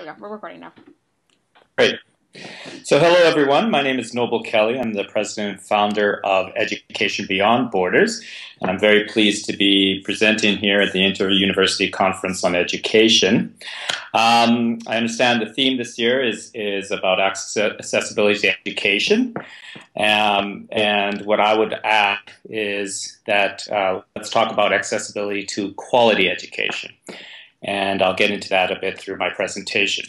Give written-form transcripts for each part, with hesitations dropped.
There we go. We're recording now. Great. So hello, everyone. My name is Noble Kelly. I'm the president and founder of Education Beyond Borders, and I'm very pleased to be presenting here at the Interuniversity Conference on Education. I understand the theme this year is about accessibility to education, and what I would add is that let's talk about accessibility to quality education, and I'll get into that a bit through my presentation.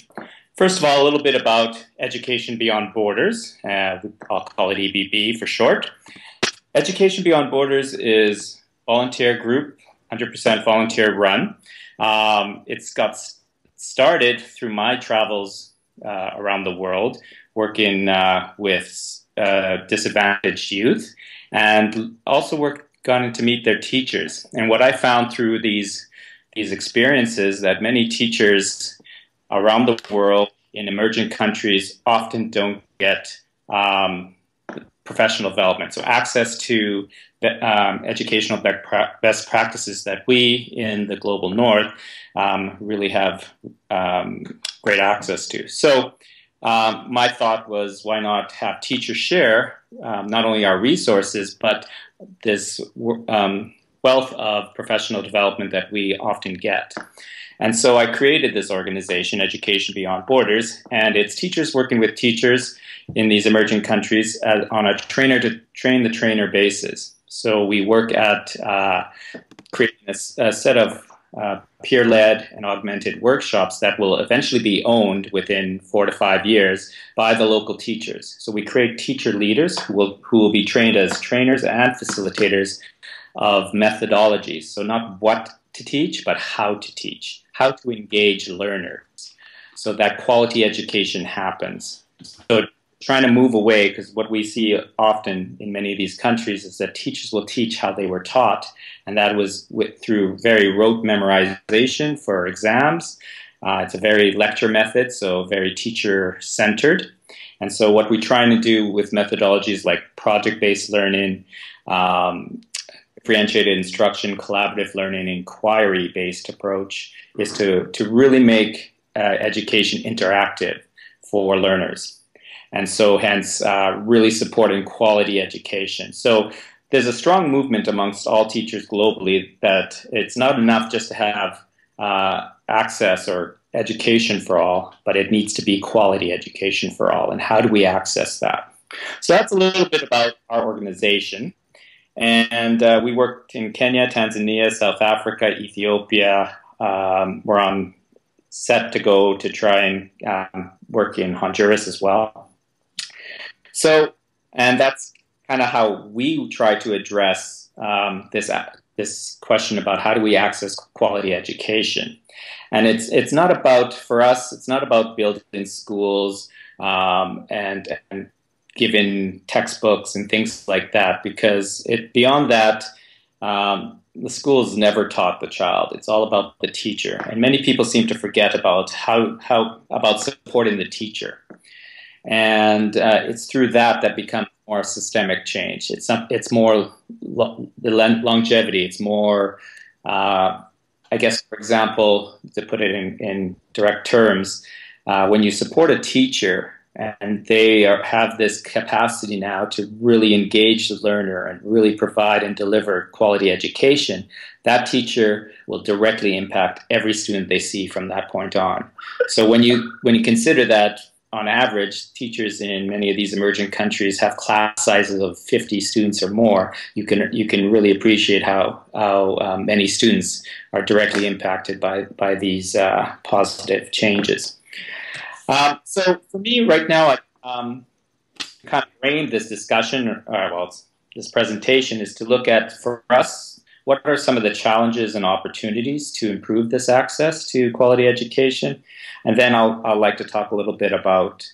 First of all, a little bit about Education Beyond Borders. I'll call it EBB for short. Education Beyond Borders is a volunteer group, 100% volunteer run. It's got started through my travels around the world, working with disadvantaged youth, and also gotten to meet their teachers. And what I found through these experiences that many teachers around the world in emerging countries often don't get professional development. So access to educational best practices that we in the global north really have great access to. So my thought was, why not have teachers share not only our resources, but this wealth of professional development that we often get. And so I created this organization, Education Beyond Borders, and it's teachers working with teachers in these emerging countries on a trainer-to-train-the-trainer basis. So we work at creating a set of peer-led and augmented workshops that will eventually be owned within 4 to 5 years by the local teachers. So we create teacher leaders who will be trained as trainers and facilitators of methodologies. So not what to teach, but how to teach, how to engage learners so that quality education happens. So trying to move away, because what we see often in many of these countries is that teachers will teach how they were taught, and that was through very rote memorization for exams. It's a very lecture method, so very teacher-centered. And so what we're trying to do with methodologies like project-based learning, differentiated instruction, collaborative learning, inquiry-based approach is to really make education interactive for learners. And so hence really supporting quality education. So there's a strong movement amongst all teachers globally that it's not enough just to have access or education for all, but it needs to be quality education for all. And how do we access that? So that's a little bit about our organization. And we worked in Kenya, Tanzania, South Africa, Ethiopia. We're on set to go to try and work in Honduras as well. So, and that's kind of how we try to address this question about how do we access quality education. And it's not about, for us, it's not about building schools and given textbooks and things like that, because beyond that, the school is never taught the child. It's all about the teacher, and many people seem to forget about about supporting the teacher, and it's through that becomes more systemic change. It's more the longevity. It's more, I guess, for example, to put it in direct terms, when you support a teacher, and they have this capacity now to really engage the learner and really provide and deliver quality education, that teacher will directly impact every student they see from that point on. So when you consider that, on average, teachers in many of these emerging countries have class sizes of 50 students or more, you can really appreciate how many students are directly impacted by these positive changes. So for me right now, I kind of framed this discussion, this presentation is to look at, for us, what are some of the challenges and opportunities to improve this access to quality education? And then I'll like to talk a little bit about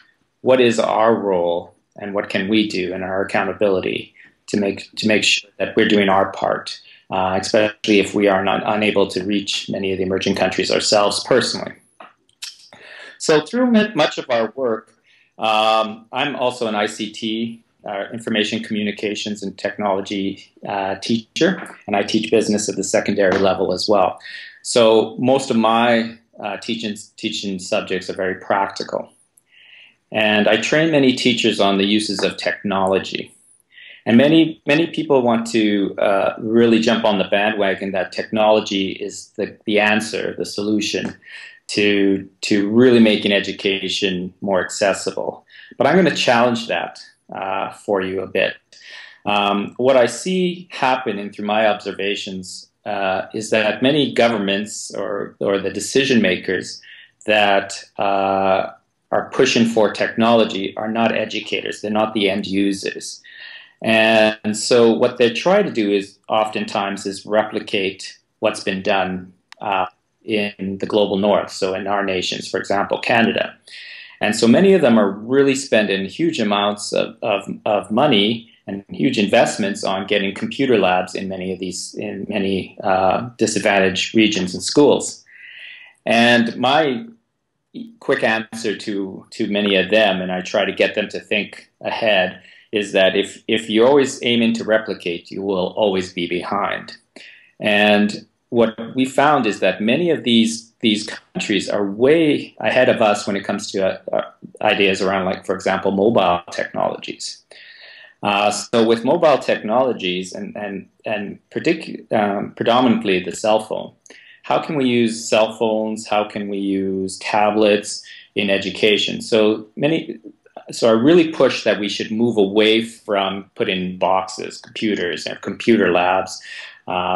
what is our role and what can we do and our accountability to make sure that we're doing our part, especially if we are not unable to reach many of the emerging countries ourselves personally. So through much of our work, I'm also an ICT, information communications and technology teacher, and I teach business at the secondary level as well. So most of my teaching subjects are very practical. And I train many teachers on the uses of technology. And many people want to really jump on the bandwagon that technology is the answer, the solution to really making education more accessible. But I'm going to challenge that for you a bit. What I see happening through my observations is that many governments or the decision makers that are pushing for technology are not educators. They're not the end users. And so what they try to do is oftentimes is replicate what's been done in the global north, so in our nations, for example, Canada. And so many of them are really spending huge amounts of money and huge investments on getting computer labs in many disadvantaged regions and schools. And my quick answer to many of them, and I try to get them to think ahead, is that if you're always aiming to replicate, you will always be behind. And what we found is that many of these countries are way ahead of us when it comes to ideas around, like, for example, mobile technologies. So with mobile technologies and predominantly the cell phone, how can we use cell phones? How can we use tablets in education? So I really push that we should move away from putting boxes, computers, and computer labs,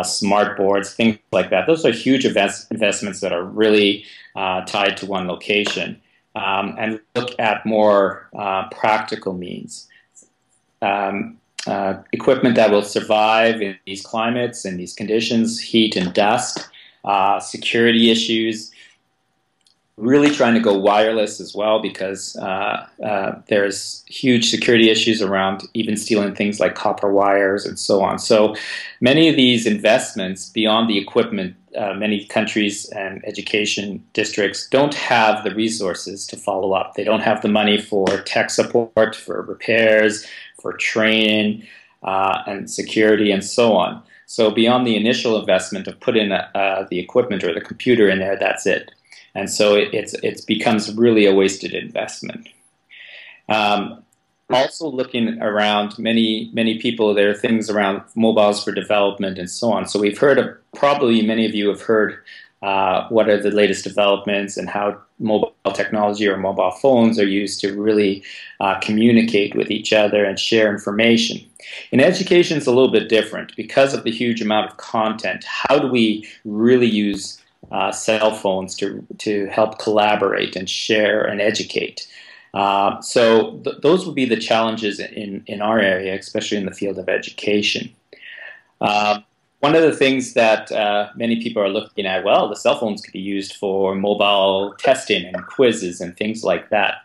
smart boards, things like that. Those are huge investments that are really tied to one location, and look at more practical means. Equipment that will survive in these climates and these conditions, heat and dust, security issues. Really trying to go wireless as well, because there's huge security issues around even stealing things like copper wires and so on. So many of these investments beyond the equipment, many countries and education districts don't have the resources to follow up. They don't have the money for tech support, for repairs, for training and security and so on. So beyond the initial investment of putting the equipment or the computer in there, that's it. And so it becomes really a wasted investment. Also looking around, many people, there are things around mobiles for development and so on. So we've heard of, probably many of you have heard what are the latest developments and how mobile technology or mobile phones are used to really communicate with each other and share information. In education, it's a little bit different because of the huge amount of content. How do we really use cell phones to help collaborate and share and educate? So those would be the challenges in our area, especially in the field of education. One of the things that many people are looking at, well, the cell phones could be used for mobile testing and quizzes and things like that.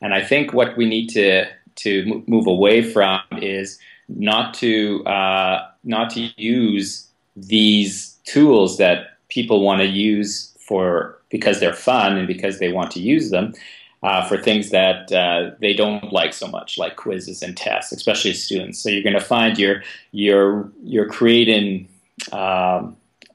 And I think what we need to move away from is not to use these tools that people want to use because they're fun and because they want to use them for things that they don't like so much, like quizzes and tests, especially students. So you're going to find you're creating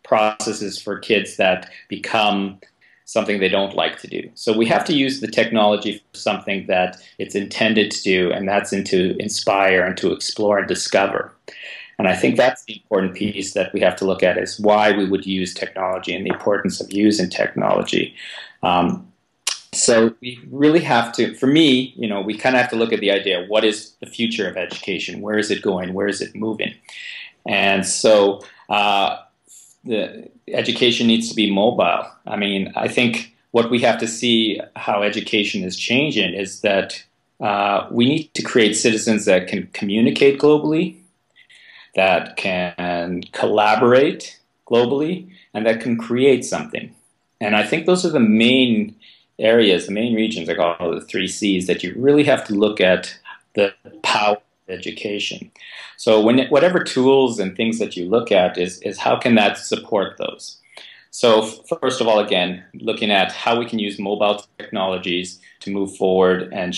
processes for kids that become something they don't like to do. So we have to use the technology for something that it's intended to do, and that's to inspire and to explore and discover. And I think that's the important piece that we have to look at, is why we would use technology and the importance of using technology. So we really have to, for me, we kind of have to look at the idea, what is the future of education? Where is it going? Where is it moving? And so the education needs to be mobile. I mean, I think what we have to see how education is changing is that we need to create citizens that can communicate globally, that can collaborate globally, and that can create something. And I think those are the main areas, the main regions, I call it the 3 C's, that you really have to look at the power of education. So whatever tools and things that you look at is how can that support those? So first of all, again, looking at how we can use mobile technologies to move forward and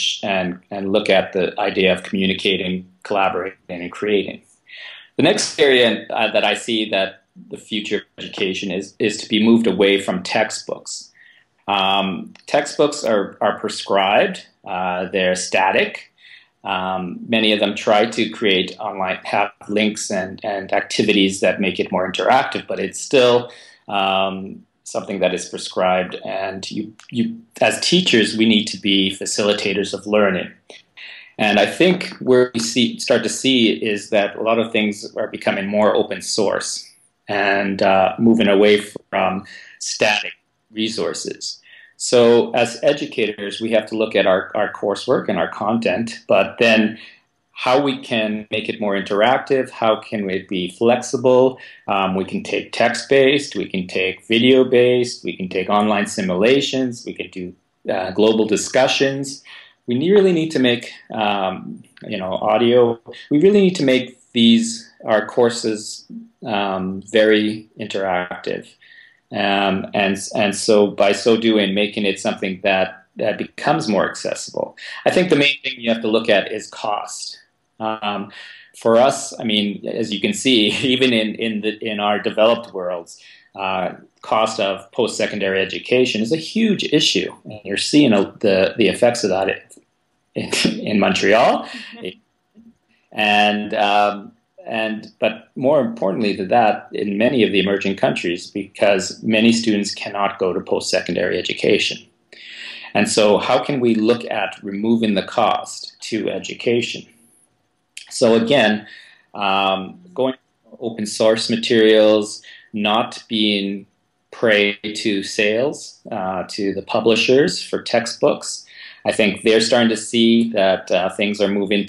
look at the idea of communicating, collaborating, and creating. The next area that I see that the future of education is to be moved away from textbooks. Textbooks are prescribed. They're static. Many of them try to create online, have links and activities that make it more interactive, but it's still something that is prescribed. And you, as teachers, we need to be facilitators of learning. And I think where we start to see is that a lot of things are becoming more open source and moving away from static resources. So as educators, we have to look at our coursework and our content, but then how we can make it more interactive, how can it be flexible. We can take text-based, we can take video-based, we can take online simulations, we can do global discussions. We really need to make, audio. We really need to make our courses very interactive. And so by so doing, making it something that becomes more accessible. I think the main thing you have to look at is cost. For us, I mean, as you can see, even in our developed worlds, cost of post-secondary education is a huge issue. And you're seeing the effects of that in Montreal, but more importantly than that, in many of the emerging countries, because many students cannot go to post-secondary education. And so how can we look at removing the cost to education? So again, going open source materials, not being prey to sales, to the publishers for textbooks. I think they're starting to see that things are moving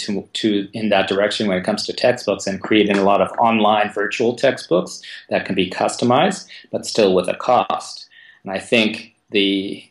in that direction when it comes to textbooks, and creating a lot of online virtual textbooks that can be customized, but still with a cost. And I think the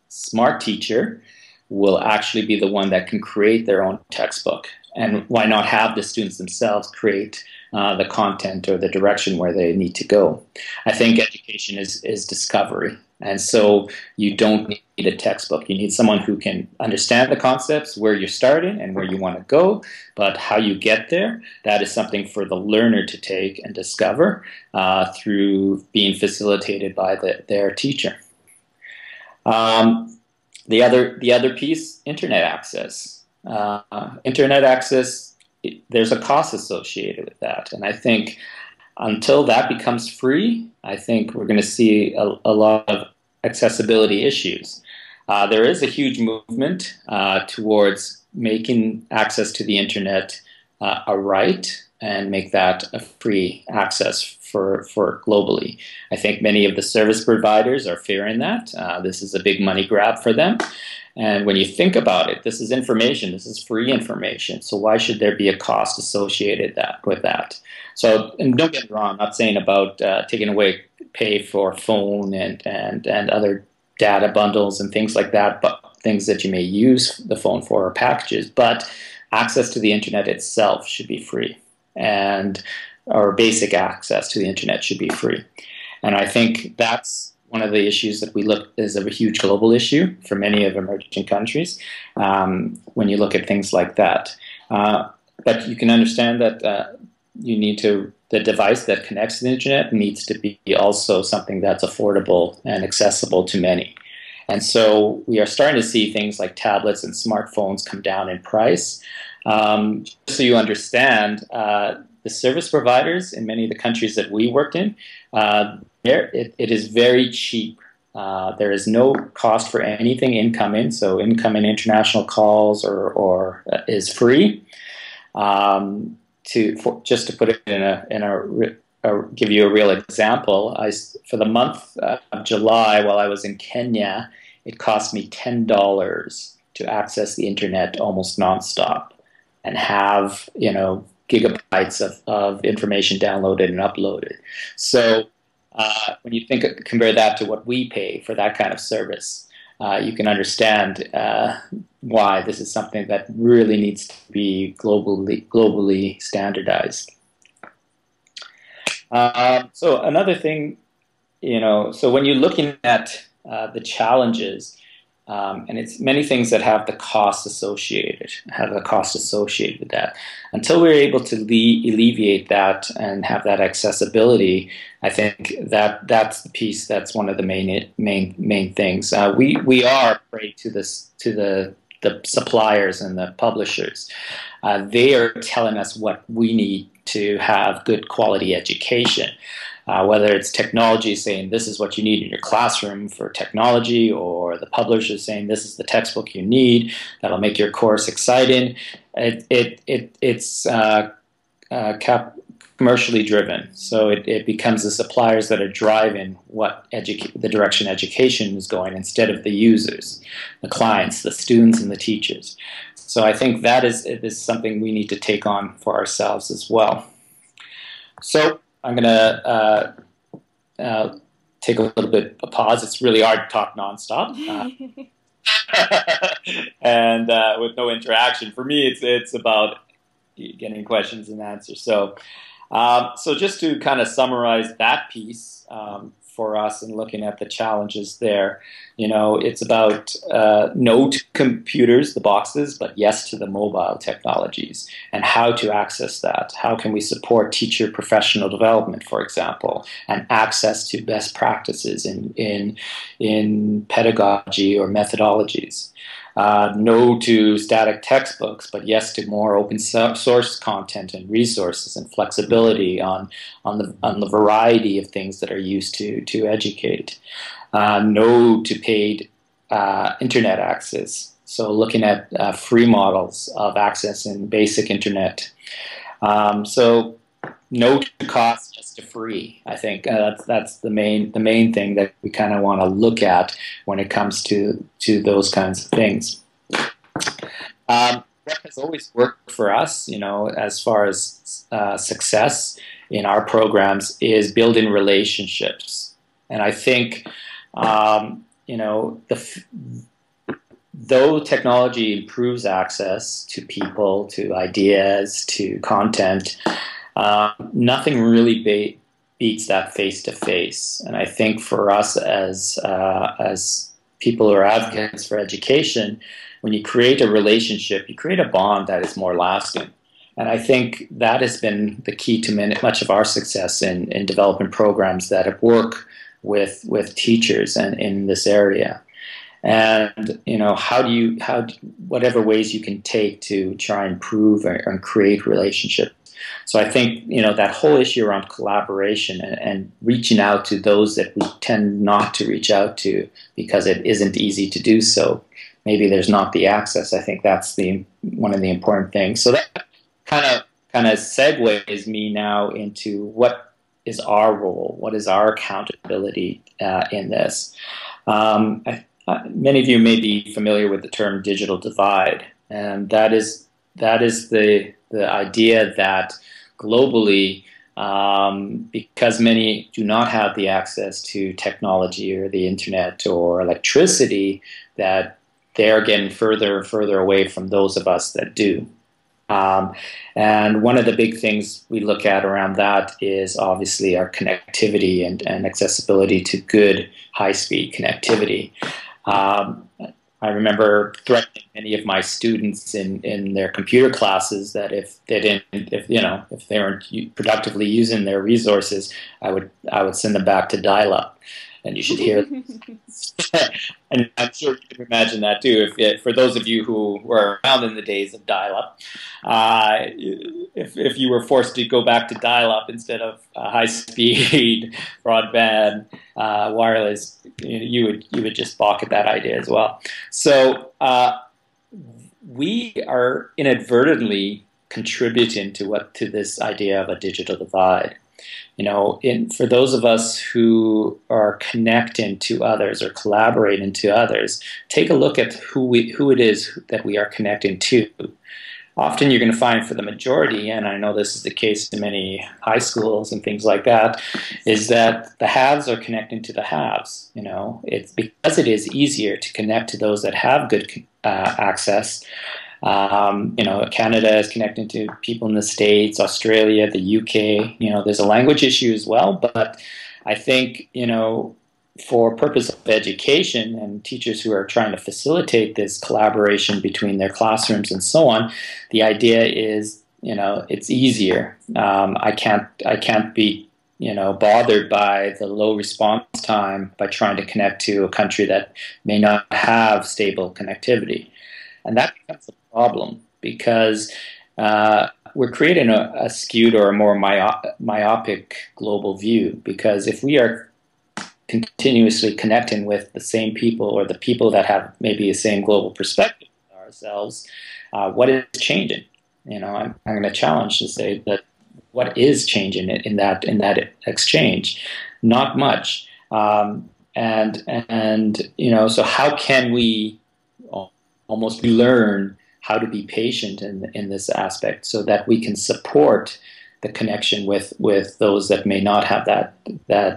smart teacher will actually be the one that can create their own textbook. And why not have the students themselves create the content or the direction where they need to go? I think education is discovery. And so you don't need a textbook. You need someone who can understand the concepts, where you're starting and where you want to go, but how you get there, that is something for the learner to take and discover through being facilitated by their teacher. The other piece, internet access. Internet access, there's a cost associated with that. And I think until that becomes free, I think we're going to see a lot of accessibility issues. There is a huge movement towards making access to the internet a right and make that a free access for globally. I think many of the service providers are fearing that. This is a big money grab for them. And when you think about it, this is information, this is free information. So why should there be a cost associated with that? So, and don't get me wrong, I'm not saying about taking away pay for phone and other data bundles and things like that, but things that you may use the phone for or packages. But access to the internet itself should be free, or basic access to the internet should be free. And I think that's one of the issues that we look is a huge global issue for many of emerging countries when you look at things like that. But you can understand that the device that connects to the internet needs to be also something that's affordable and accessible to many. And so we are starting to see things like tablets and smartphones come down in price. Just so you understand, the service providers in many of the countries that we worked in, it is very cheap. There is no cost for anything incoming, so incoming international calls or is free. Just to put it give you a real example, for the month of July, while I was in Kenya, it cost me $10 to access the internet almost nonstop and have gigabytes of information downloaded and uploaded. So when you compare that to what we pay for that kind of service, you can understand why this is something that really needs to be globally standardized. So another thing, so when you're looking at the challenges, and it's many things that have the cost associated, with that. Until we're able to alleviate that and have that accessibility, I think that that's the piece that's one of the main things. We are prey to the suppliers and the publishers. They are telling us what we need to have good quality education. Whether it's technology saying this is what you need in your classroom for technology, or the publisher saying this is the textbook you need that'll make your course exciting. It's commercially driven, so it becomes the suppliers that are driving the direction education is going, instead of the users, the clients, the students, and the teachers. So I think that is something we need to take on for ourselves as well. So I'm going to take a little bit of a pause. It's really hard to talk nonstop. And with no interaction. For me, it's about getting questions and answers. So just to kind of summarize that piece for us and looking at the challenges there, it's about no to computers, the boxes, but yes to the mobile technologies, and how to access that. How can we support teacher professional development, for example, and access to best practices in pedagogy or methodologies. No to static textbooks, but yes to more open source content and resources and flexibility on the variety of things that are used to educate. No to paid internet access. So looking at free models of access in basic internet. So no to cost, just to free. I think that's the main thing that we kind of want to look at when it comes to those kinds of things. What has always worked for us, as far as success in our programs, is building relationships. And I think, though technology improves access to people, to ideas, to content, nothing really beats that face-to-face. And I think for us as people who are advocates for education, when you create a relationship, you create a bond that is more lasting. And I think that has been the key to much of our success in developing programs that work with teachers and in this area. And whatever ways you can take to try and improve and create relationships. So I think that whole issue around collaboration and reaching out to those that we tend not to reach out to because it isn't easy to do so. Maybe there's not the access. I think that's one of the important things. So that kind of segues me now into what is our role, what is our accountability in this. Many of you may be familiar with the term digital divide, and that is the idea that globally, because many do not have the access to technology or the internet or electricity, that they are getting further and further away from those of us that do. And one of the big things we look at around that is obviously our connectivity and accessibility to good high-speed connectivity. I remember threatening many of my students in their computer classes that if they weren't productively using their resources, I would send them back to dial-up. And you should hear, and I'm sure you can imagine that too. For those of you who were around in the days of dial-up, if you were forced to go back to dial-up instead of high-speed broadband wireless, you would just balk at that idea as well. So we are inadvertently contributing to this idea of a digital divide. For those of us who are connecting to others or collaborating to others, take a look at who it is that we are connecting to. Often you're going to find for the majority, and I know this is the case in many high schools and things like that, is that the haves are connecting to the haves. It's because it is easier to connect to those that have good access. Canada is connecting to people in the States, Australia, the UK. There's a language issue as well, but I think, for purpose of education and teachers who are trying to facilitate this collaboration between their classrooms and so on, the idea is, it's easier. I can't be, bothered by the low response time by trying to connect to a country that may not have stable connectivity. And that becomes a problem because we're creating a skewed or a more myopic global view, because if we are continuously connecting with the same people or the people that have maybe the same global perspective as ourselves, what is changing? I'm going to challenge to say that what is changing in that exchange? Not much. So how can we almost learn how to be patient in this aspect so that we can support the connection with those that may not have that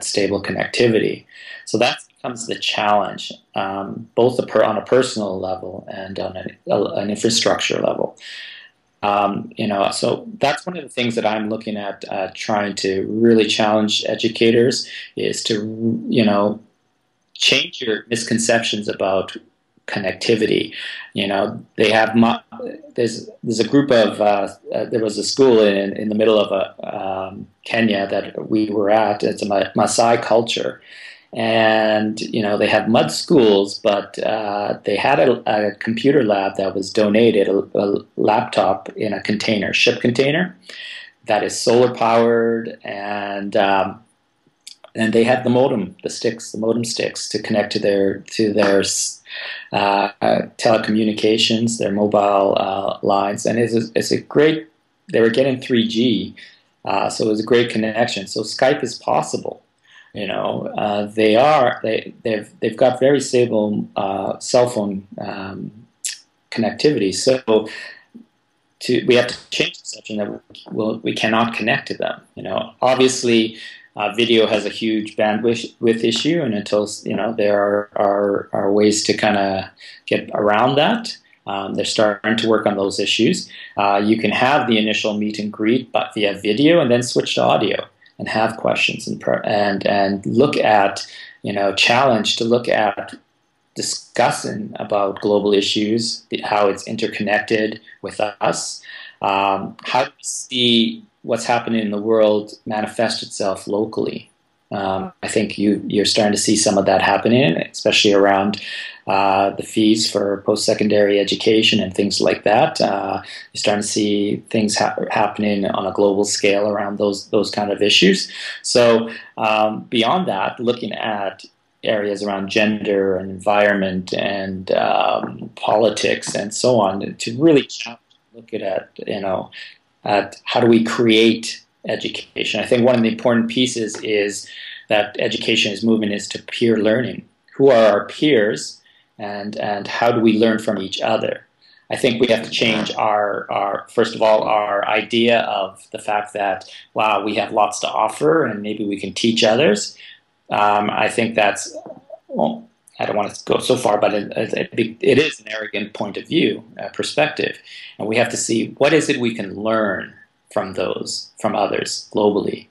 stable connectivity? So that becomes the challenge, both on a personal level and on an infrastructure level. So that's one of the things that I'm looking at, trying to really challenge educators, is to, change your misconceptions about connectivity. They have there's a group of there was a school in the middle of Kenya that we were at. It's a Maasai culture, and they have mud schools, but they had a computer lab that was donated, a laptop in a container, ship container, that is solar powered, and they had the modem sticks to connect to their telecommunications, their mobile lines, and it's a great. They were getting 3G, so it was a great connection. So Skype is possible. They've got very stable cell phone connectivity. So we have to change the perception that we cannot connect to them. Obviously. Video has a huge bandwidth issue, and until there are ways to kind of get around that. They're starting to work on those issues. You can have the initial meet and greet, but via video, and then switch to audio and have questions and look at challenge to look at discussing about global issues, how it's interconnected with us, how do we see what's happening in the world manifest itself locally. I think you're starting to see some of that happening, especially around the fees for post-secondary education and things like that. You're starting to see things happening on a global scale around those kind of issues. So beyond that, looking at areas around gender and environment and politics and so on, to really challenge, look at how do we create education. I think one of the important pieces is that education is moving to peer learning. Who are our peers, and how do we learn from each other? I think we have to change our first of all, our idea of the fact that, wow, we have lots to offer and maybe we can teach others. I think that's, well, I don't want to go so far, but it is an arrogant point of view, perspective. And we have to see what is it we can learn from others globally,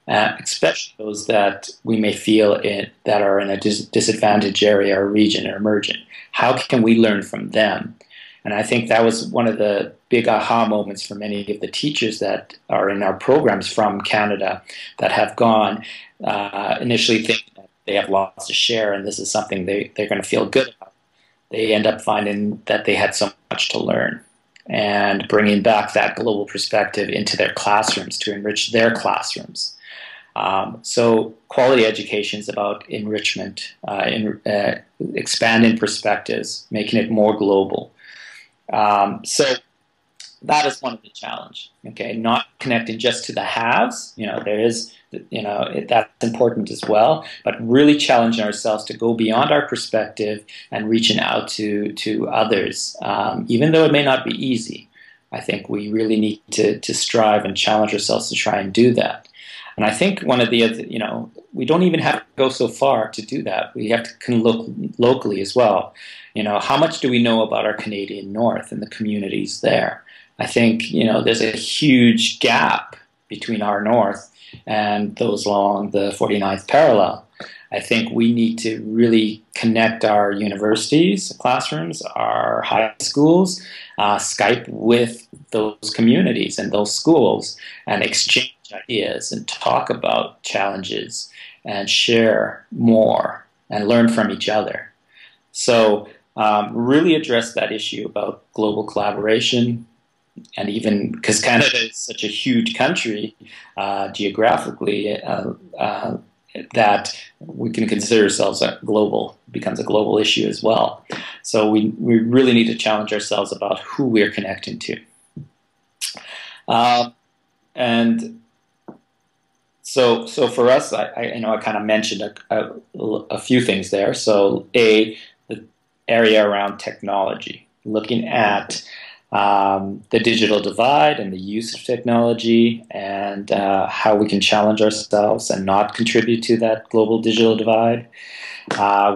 especially those that we may feel that are in a disadvantaged area or region or emergent. How can we learn from them? And I think that was one of the big aha moments for many of the teachers that are in our programs from Canada that have gone initially thinking they have lots to share, and this is something they're going to feel good about. They end up finding that they had so much to learn, and bringing back that global perspective into their classrooms to enrich their classrooms. So quality education is about enrichment, expanding perspectives, making it more global. So that is one of the challenge. Okay, not connecting just to the haves. There is, that's important as well. But really challenging ourselves to go beyond our perspective and reaching out to others, even though it may not be easy. I think we really need to strive and challenge ourselves to try and do that. And I think one of the other, we don't even have to go so far to do that. We have to look locally as well. How much do we know about our Canadian North and the communities there? I think, there's a huge gap between our North and those along the 49th parallel. I think we need to really connect our universities, classrooms, our high schools, Skype with those communities and those schools and exchange ideas and talk about challenges and share more and learn from each other. So really address that issue about global collaboration, and even because Canada is such a huge country geographically, that we can consider ourselves becomes a global issue as well. So we really need to challenge ourselves about who we're connecting to. And so for us, I kind of mentioned a few things there. So the area around technology, looking at the digital divide and the use of technology, and how we can challenge ourselves and not contribute to that global digital divide.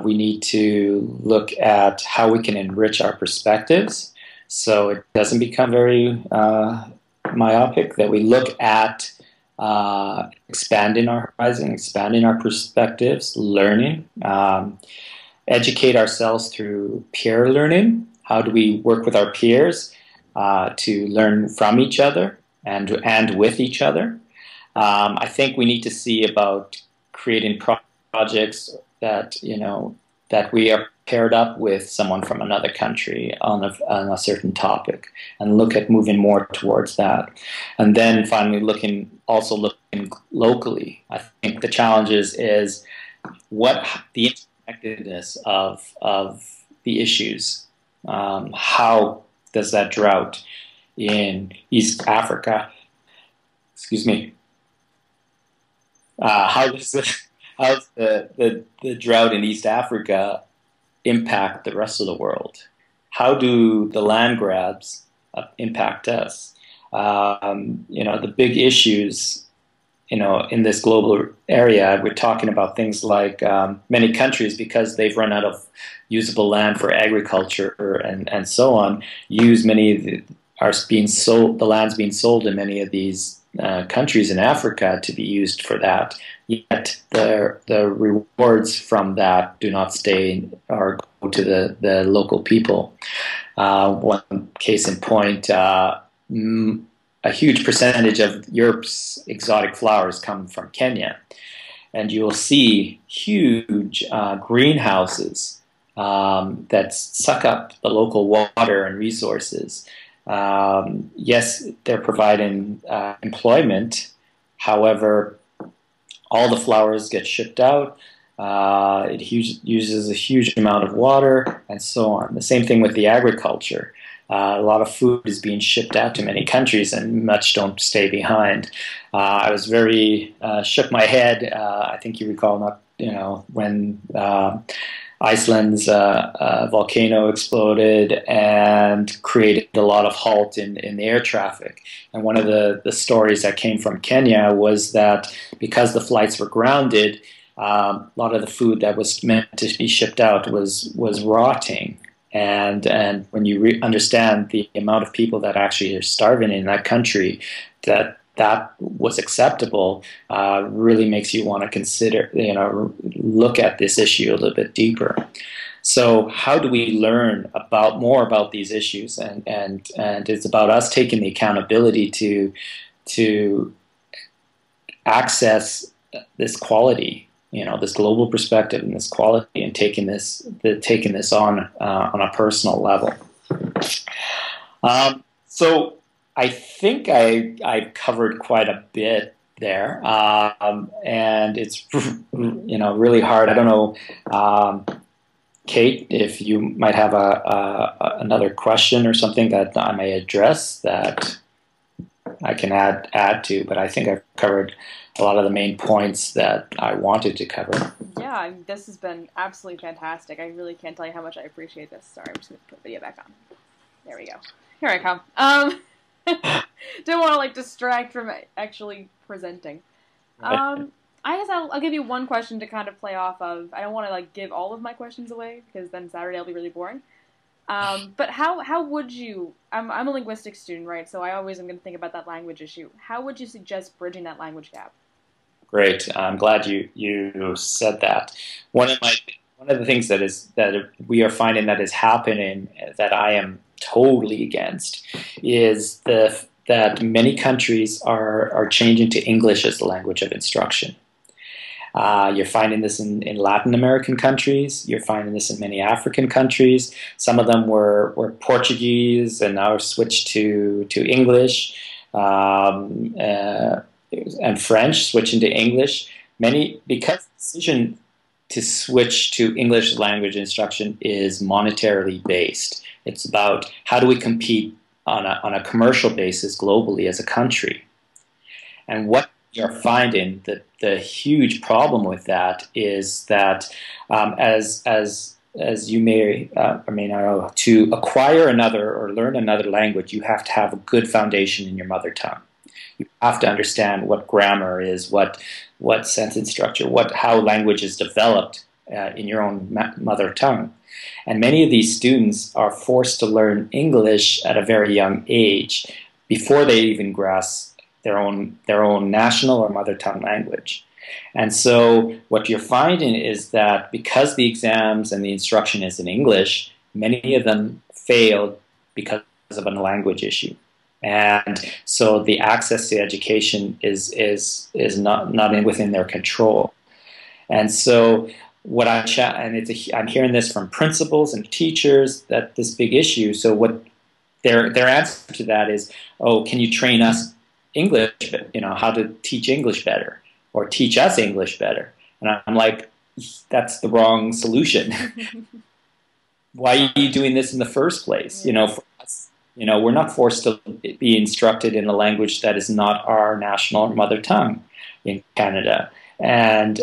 We need to look at how we can enrich our perspectives so it doesn't become very myopic, that we look at expanding our horizon, expanding our perspectives, learning, educate ourselves through peer learning. How do we work with our peers to learn from each other and with each other? I think we need to see about creating projects that that we are paired up with someone from another country on a certain topic, and look at moving more towards that. And then finally looking locally. I think the challenge is what the interconnectedness of the issues. How does that drought in East Africa, excuse me, how's the drought in East Africa impact the rest of the world? How do the land grabs impact us? The big issues, in this global area, we're talking about things like many countries, because they've run out of usable land for agriculture and so on, use many of the land's being sold in many of these countries in Africa to be used for that. Yet the rewards from that do not stay or go to the local people. One case in point, a huge percentage of Europe's exotic flowers come from Kenya. And you will see huge greenhouses that suck up the local water and resources. Yes, they're providing employment. However, all the flowers get shipped out. It uses a huge amount of water and so on. The same thing with the agriculture. A lot of food is being shipped out to many countries, and much don't stay behind. I was very shook my head. I think you recall, when Iceland's volcano exploded and created a lot of halt in the air traffic. And one of the stories that came from Kenya was that because the flights were grounded, a lot of the food that was meant to be shipped out was rotting. And when you understand the amount of people that actually are starving in that country, that was acceptable, really makes you want to consider, look at this issue a little bit deeper. So how do we learn more about these issues? And it's about us taking the accountability to access this quality, this global perspective and this quality, and taking this on a personal level. So I think I've covered quite a bit there, and it's really hard. I don't know, Kate, if you might have another question or something that I may address that I can add to, but I think I've covered a lot of the main points that I wanted to cover. Yeah, this has been absolutely fantastic. I really can't tell you how much I appreciate this. Sorry, I'm just going to put the video back on. There we go. Here I come. Don't want to distract from actually presenting. I guess I'll give you one question to kind of play off of. I don't want to give all of my questions away, because then Saturday will be really boring. But how would you? I'm a linguistics student, right? So I always am going to think about that language issue. How would you suggest bridging that language gap? Great. I'm glad you said that. One of the things that we are finding that is happening that I am totally against is that many countries are changing to English as the language of instruction. You're finding this in Latin American countries. You're finding this in many African countries. Some of them were Portuguese and now switched to English. And French, switching to English. Because the decision to switch to English language instruction is monetarily based. It's about how do we compete on a commercial basis globally as a country. And what you're finding, that the huge problem with that is that as you may or may not know, to acquire another or learn another language, you have to have a good foundation in your mother tongue. You have to understand what grammar is, what sentence structure, how language is developed in your own mother tongue. And many of these students are forced to learn English at a very young age before they even grasp their own national or mother tongue language. And so what you're finding is that because the exams and the instruction is in English, many of them failed because of a language issue. And so the access to education is not within their control. And so what I'm hearing this from principals and teachers, that this big issue. So what their answer to that is, oh, can you train us English, how to teach English better, or teach us English better? And I'm like, that's the wrong solution. Why are you doing this in the first place? For us, we're not forced to be instructed in a language that is not our national or mother tongue in Canada. And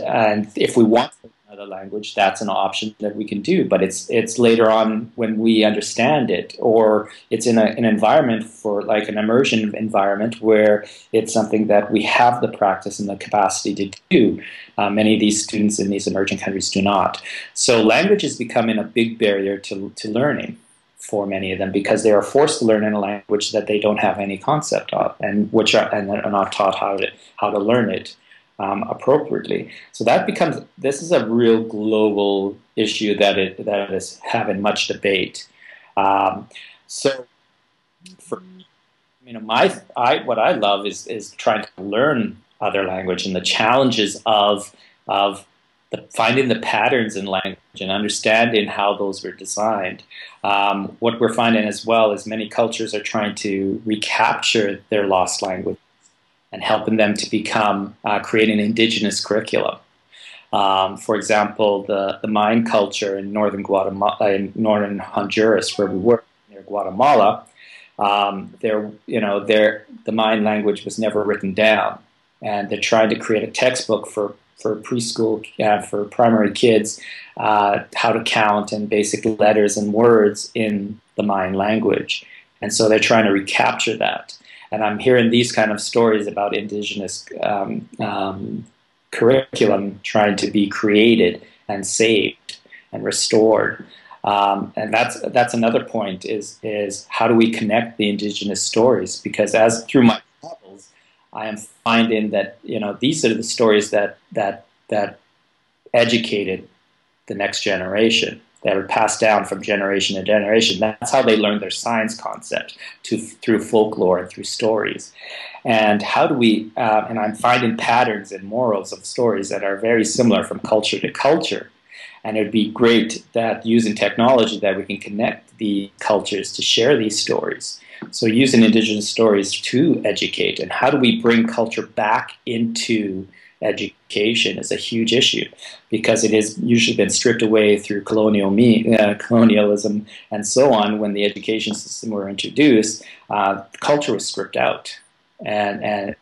if we want another language, that's an option that we can do. But it's later on when we understand it, or it's in an environment for like an immersion environment where it's something that we have the practice and the capacity to do. Many of these students in these emerging countries do not. So language is becoming a big barrier to learning for many of them, because they are forced to learn in a language that they don't have any concept of, and are not taught how to learn it appropriately. So this is a real global issue that is having much debate. So what I love is trying to learn other language, and the challenges of finding the patterns in language and understanding how those were designed. What we're finding as well is many cultures are trying to recapture their lost language and helping them to become, create an indigenous curriculum. For example, the Mayan culture in northern Honduras, where we were near Guatemala, the Mayan language was never written down, and they're trying to create a textbook for preschool, for primary kids, how to count and basic letters and words in the Mayan language. And so they're trying to recapture that. And I'm hearing these kind of stories about indigenous curriculum trying to be created and saved and restored. And that's another point is how do we connect the indigenous stories? Because through my travels, I am finding that these are the stories that educated the next generation, that are passed down from generation to generation. That's how they learn their science concept, through folklore and through stories. And how do we? And I'm finding patterns and morals of stories that are very similar from culture to culture. And it would be great that using technology that we can connect the cultures to share these stories. So using indigenous stories to educate, and how do we bring culture back into education is a huge issue, because it has usually been stripped away through colonialism and so on. When the education system were introduced, culture was stripped out and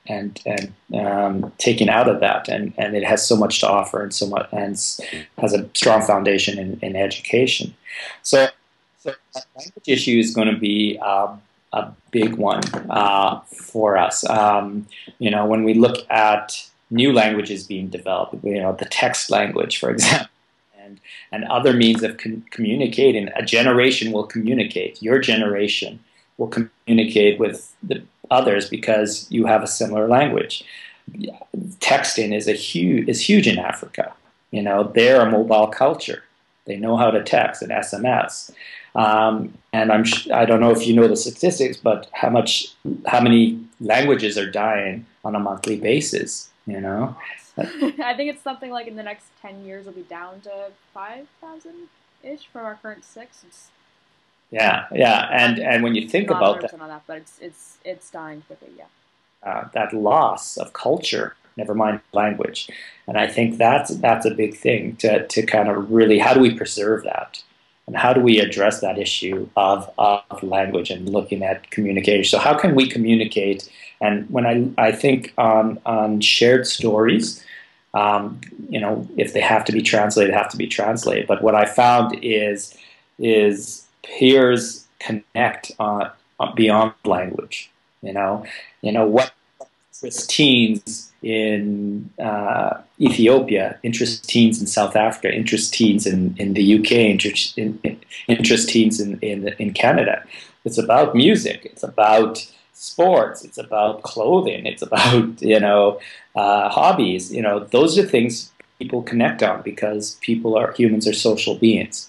taken out of that, and it has so much to offer and so much, and has a strong foundation in education. So the language issue is going to be a big one for us. When we look at new languages being developed, the text language, for example, and other means of communicating. A generation will communicate. Your generation will communicate with the others because you have a similar language. texting is huge in Africa. You know, they're a mobile culture. They know how to text and SMS. And I don't know if you know the statistics, but how many languages are dying on a monthly basis, you know? I think it's something like in the next 10 years it'll be down to 5,000-ish from our current 6. Yeah. And when you think about that, on that, but it's dying quickly, that loss of culture, never mind language. And I think that's a big thing to kind of really, how do we preserve that? And how do we address that issue of language and looking at communication? So how can we communicate? And when I think on shared stories, you know, if they have to be translated, they have to be translated. But what I found is peers connect beyond language. You know what interests teens in Ethiopia, interests teens in South Africa, interests teens in the UK, interests teens in Canada. It's about music. It's about sports. It's about clothing. It's about hobbies. You know, those are things people connect on because humans are social beings,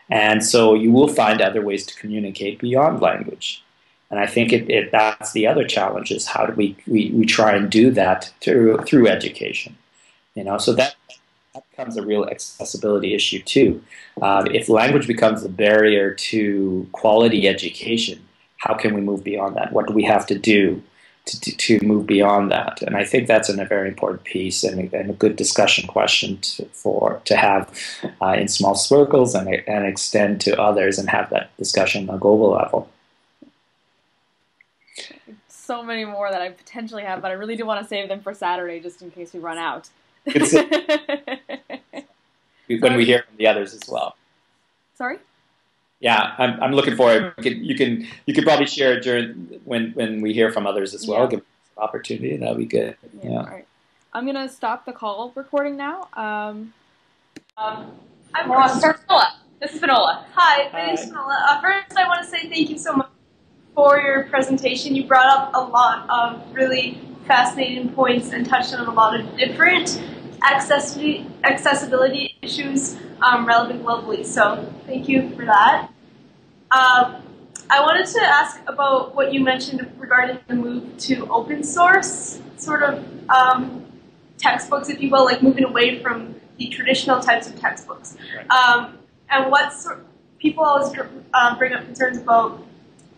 and so you will find other ways to communicate beyond language. And I think that's the other challenge is how do we try and do that through education, you know? So that becomes a real accessibility issue too. If language becomes a barrier to quality education, how can we move beyond that? What do we have to do to move beyond that? And I think that's a very important piece and a good discussion question to have in small circles and extend to others and have that discussion on a global level. So many more that I potentially have, but I really do want to save them for Saturday just in case we run out. When we hear from the others as well. Sorry? Yeah, I'm looking forward. You can probably share it during when we hear from others as well. Yeah. Give us an opportunity. That'll be good. Yeah. All right. I'm gonna stop the call recording now. I'm Finola. This is Finola. Hi, my name's Finola. First, I want to say thank you so much for your presentation. You brought up a lot of really fascinating points and touched on a lot of different accessibility issues relevant globally. So thank you for that. I wanted to ask about what you mentioned regarding the move to open source sort of textbooks, if you will, like moving away from the traditional types of textbooks. Right. And what people always bring up concerns about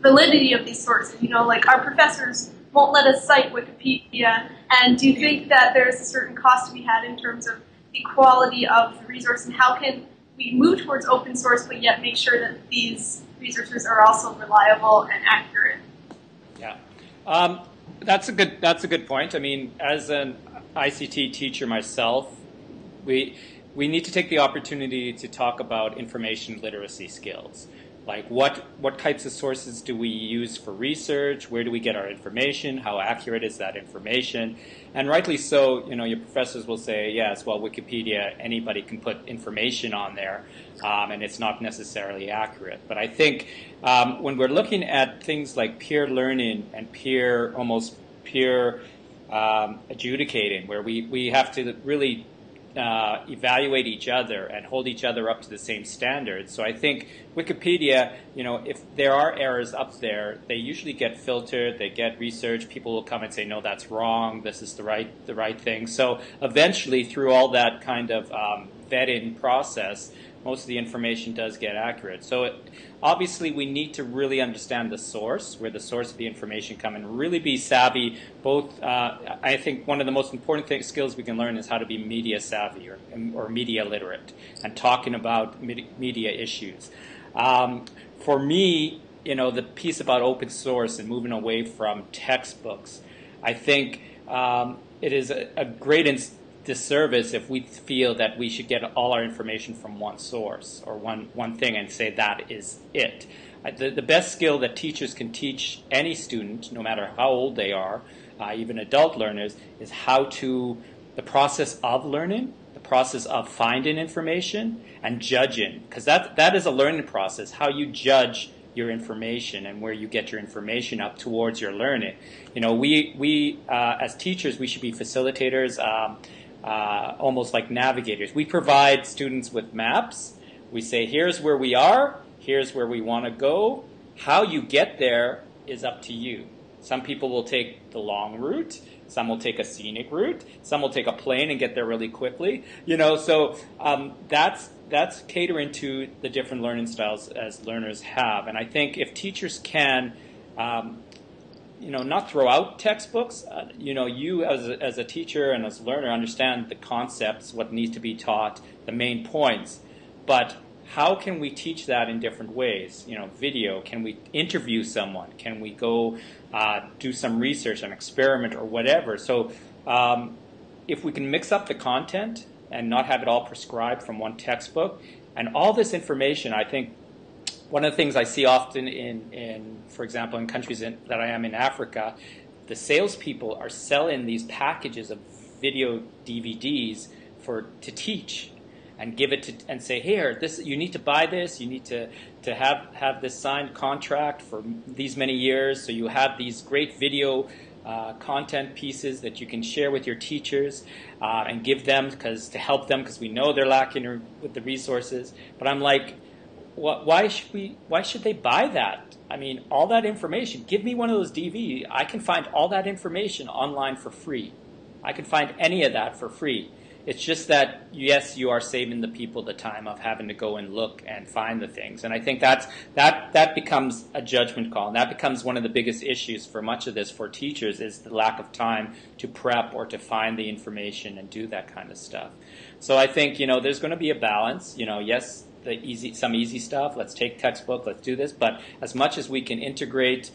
validity of these sources. You know, like our professors won't let us cite Wikipedia, and do you think that there's a certain cost to be had in terms of the quality of the resource, and how can we move towards open source but yet make sure that these resources are also reliable and accurate? Yeah, that's a good point. I mean, as an ICT teacher myself, we need to take the opportunity to talk about information literacy skills. Like what types of sources do we use for research? Where do we get our information? How accurate is that information? And rightly so, you know, your professors will say, yes, well, Wikipedia, anybody can put information on there, and it's not necessarily accurate. But I think when we're looking at things like peer learning and peer adjudicating, where we have to really evaluate each other and hold each other up to the same standards. So I think Wikipedia, you know, if there are errors up there, they usually get filtered, they get research, people will come and say, no, that's wrong, this is the right thing. So eventually, through all that kind of vetting process, most of the information does get accurate. So obviously we need to really understand the source, where the source of the information come, and really be savvy. Both, I think one of the most important skills we can learn is how to be media savvy or media literate, and talking about media issues. For me, you know, the piece about open source and moving away from textbooks, I think it is a great disservice if we feel that we should get all our information from one source or one thing and say that is it. The best skill that teachers can teach any student, no matter how old they are, even adult learners, is the process of learning, the process of finding information and judging, because that is a learning process, how you judge your information and where you get your information up towards your learning. You know, we as teachers, we should be facilitators, almost like navigators. We provide students with maps. We say, here's where we are, here's where we want to go. How you get there is up to you. Some people will take the long route. Some will take a scenic route. Some will take a plane and get there really quickly. You know, so that's catering to the different learning styles as learners have. And I think if teachers can, you know, not throw out textbooks. You know, you as a teacher and as a learner understand the concepts, what needs to be taught, the main points. But how can we teach that in different ways? You know, video. Can we interview someone? Can we go do some research, an experiment, or whatever? So if we can mix up the content and not have it all prescribed from one textbook, and all this information, I think one of the things I see often in for example, in countries that I am in Africa, the salespeople are selling these packages of video DVDs to teach. And give it to and say, here, this you need to buy this. You need to have this signed contract for these many years. So you have these great video content pieces that you can share with your teachers and give them to help them because we know they're lacking with the resources. But I'm like, why should they buy that? I mean, all that information. Give me one of those DVDs. I can find all that information online for free. I can find any of that for free. It's just that, yes, you are saving the people the time of having to go and look and find the things. And I think that becomes a judgment call. And that becomes one of the biggest issues for much of this for teachers is the lack of time to prep or to find the information and do that kind of stuff. So I think, you know, there's going to be a balance. You know, yes, some easy stuff. Let's take textbook. Let's do this. But as much as we can integrate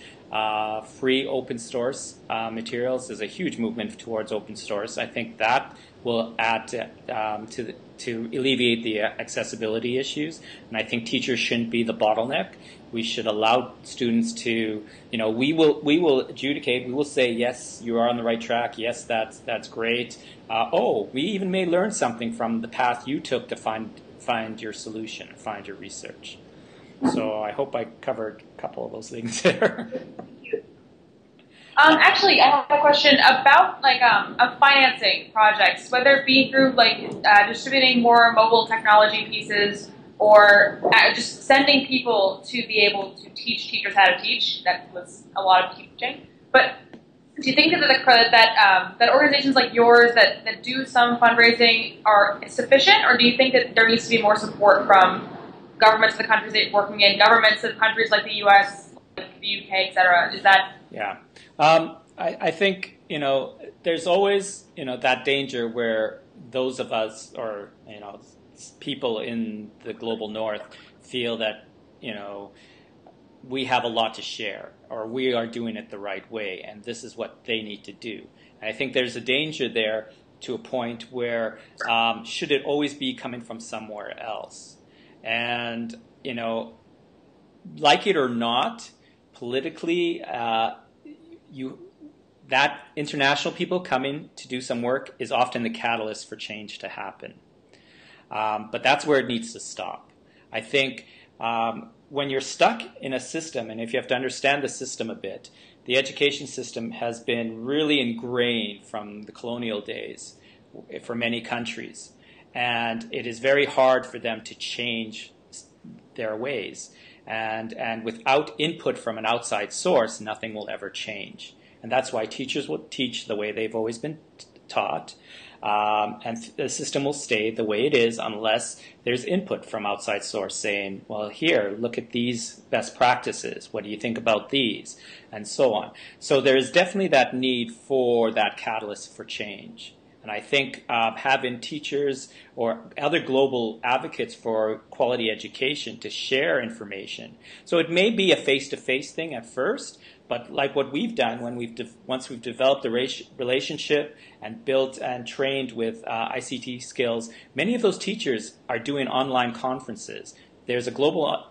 free open source materials, there's a huge movement towards open source. I think that will add to alleviate the accessibility issues. And I think teachers shouldn't be the bottleneck. We should allow students to, you know, we will adjudicate. We will say, yes, you are on the right track. Yes, that's great. We even may learn something from the path you took to find your solution, find your research. So I hope I covered a couple of those things there. Actually, I have a question about financing projects, whether it be through distributing more mobile technology pieces or just sending people to be able to teach teachers how to teach. That was a lot of teaching. But do you think that organizations like yours that do some fundraising are sufficient, or do you think that there needs to be more support from governments of the countries that you're working in, governments of countries like the U.S., like the UK, etc.? Is that... Yeah. I think, you know, there's always, you know, that danger where those of us or, you know, people in the global north feel that, you know, we have a lot to share or we are doing it the right way and this is what they need to do. And I think there's a danger there to a point where should it always be coming from somewhere else? And, you know, like it or not, politically, that international people coming to do some work is often the catalyst for change to happen. But that's where it needs to stop. I think when you're stuck in a system, and if you have to understand the system a bit, the education system has been really ingrained from the colonial days for many countries. And it is very hard for them to change their ways. And without input from an outside source, nothing will ever change. And that's why teachers will teach the way they've always been taught. And the system will stay the way it is unless there's input from outside source saying, well, here, look at these best practices. What do you think about these? And so on. So there is definitely that need for that catalyst for change. And I think having teachers or other global advocates for quality education to share information. So it may be a face-to-face thing at first, but like what we've done when once we've developed the relationship and built and trained with ICT skills, many of those teachers are doing online conferences. There's a global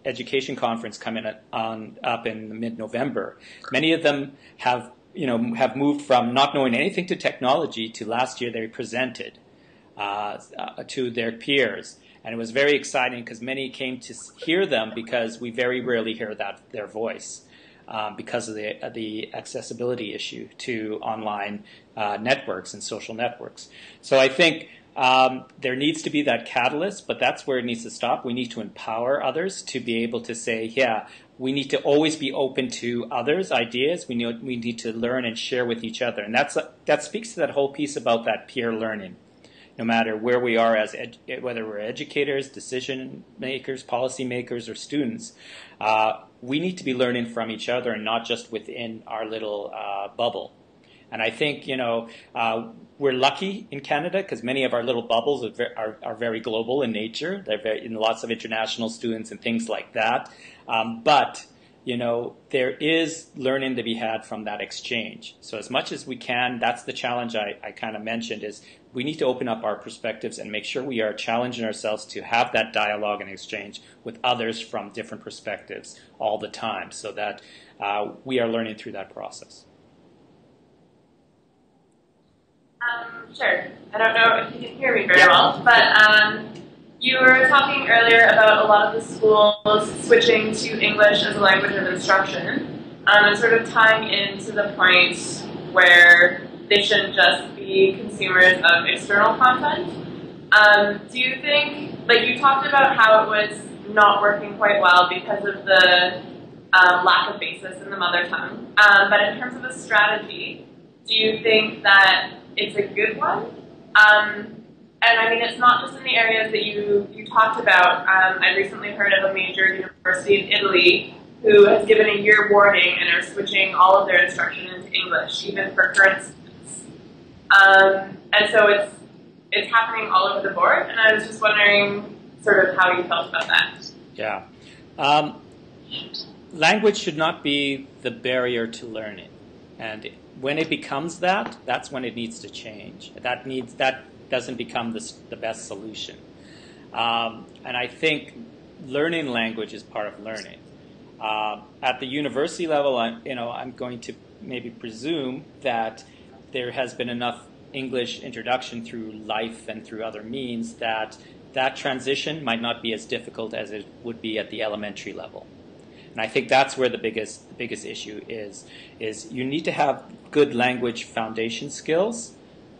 education conference coming up in mid-November. Many of them have moved from not knowing anything to technology to last year they presented to their peers. And it was very exciting because many came to hear them because we very rarely hear their voice because of the accessibility issue to online networks and social networks. So I think there needs to be that catalyst, but that's where it needs to stop. We need to empower others to be able to say, yeah, we need to always be open to others' ideas. We need to learn and share with each other. And that speaks to that whole piece about that peer learning. No matter where we are as whether we're educators, decision makers, policy makers, or students, we need to be learning from each other and not just within our little bubble. And I think, we're lucky in Canada because many of our little bubbles are very global in nature. They're in lots of international students and things like that. But there is learning to be had from that exchange. So as much as we can, that's the challenge I kind of mentioned, is we need to open up our perspectives and make sure we are challenging ourselves to have that dialogue and exchange with others from different perspectives all the time so that we are learning through that process. Sure. I don't know if you can hear me very well, but you were talking earlier about a lot of the schools switching to English as a language of instruction, and sort of tying into the point where they shouldn't just be consumers of external content. Do you think, you talked about how it was not working quite well because of the lack of basis in the mother tongue, but in terms of a strategy, do you think that it's a good one? And I mean, it's not just in the areas that you talked about. I recently heard of a major university in Italy who has given a year warning and are switching all of their instruction into English, even for current students. And so it's happening all over the board, and I was just wondering sort of how you felt about that. Yeah. Language should not be the barrier to learning. And when it becomes that, that's when it needs to change. That doesn't become the best solution. And I think learning language is part of learning. At the university level, I'm going to maybe presume that there has been enough English introduction through life and through other means that transition might not be as difficult as it would be at the elementary level. And I think that's where the biggest issue is you need to have good language foundation skills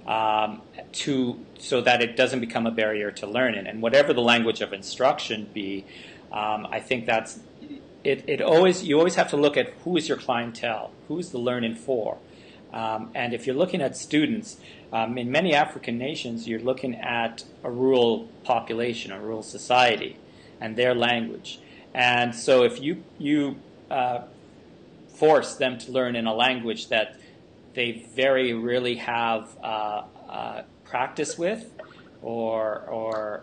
so that it doesn't become a barrier to learning. And whatever the language of instruction be, I think that's it. You always have to look at who is your clientele, who's the learning for. And if you're looking at students, in many African nations, you're looking at a rural population, a rural society, and their language. And so if you force them to learn in a language that they very rarely have practice with, or